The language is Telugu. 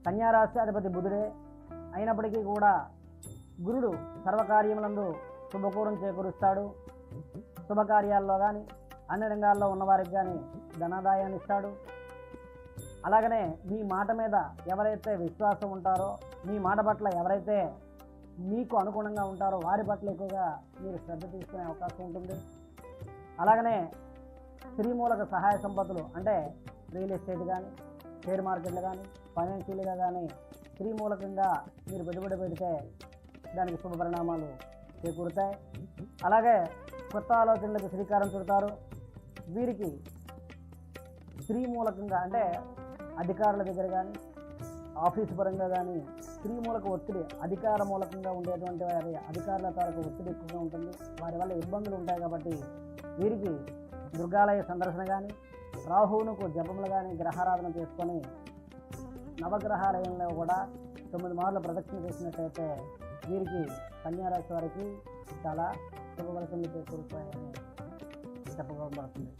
కన్యారాశి అధిపతి బుధుడే అయినప్పటికీ కూడా గురుడు సర్వకార్యములందు శుభకూరం చేకూరుస్తాడు. శుభకార్యాల్లో కానీ అన్ని రంగాల్లో ఉన్నవారికి కానీ ధనాదాయాన్ని ఇస్తాడు. అలాగనే మీ మాట మీద ఎవరైతే విశ్వాసం ఉంటారో, మీ మాట పట్ల ఎవరైతే మీకు అనుగుణంగా ఉంటారో వారి పట్ల ఎక్కువగా మీరు శ్రద్ధ తీసుకునే అవకాశం ఉంటుంది. అలాగనే స్త్రీమూలక సహాయ సంపత్తులు అంటే రియల్ ఎస్టేట్ కానీ, షేర్ మార్కెట్లు కానీ, ఫైనాన్షియల్గా కానీ స్త్రీమూలకంగా మీరు పెట్టుబడి పెడితే దానికి శుభ పరిణామాలు చేకూరుతాయి. అలాగే కొత్త ఆలోచనలకు శ్రీకారం చుడతారు. వీరికి స్త్రీ మూలకంగా అంటే అధికారుల దగ్గర కానీ, ఆఫీసు పరంగా కానీ స్త్రీ మూలక ఒత్తిడి, అధికార మూలకంగా ఉండేటువంటి వారి అధికారుల తాలూకు ఒత్తిడి ఎక్కువగా ఉంటుంది. వారి వల్ల ఇబ్బందులు ఉంటాయి. కాబట్టి వీరికి దుర్గాలయ సందర్శన కానీ, రాహువునకు జపములు కానీ గ్రహారాధన చేసుకొని నవగ్రహాలయంలో కూడా 9 మార్లు ప్రదక్షిణ చేసినట్లయితే వీరికి కన్యారాశి వారికి చాలా శుభ ఫలితాలు చేకూరుతాయని చెప్పబడుతుంది.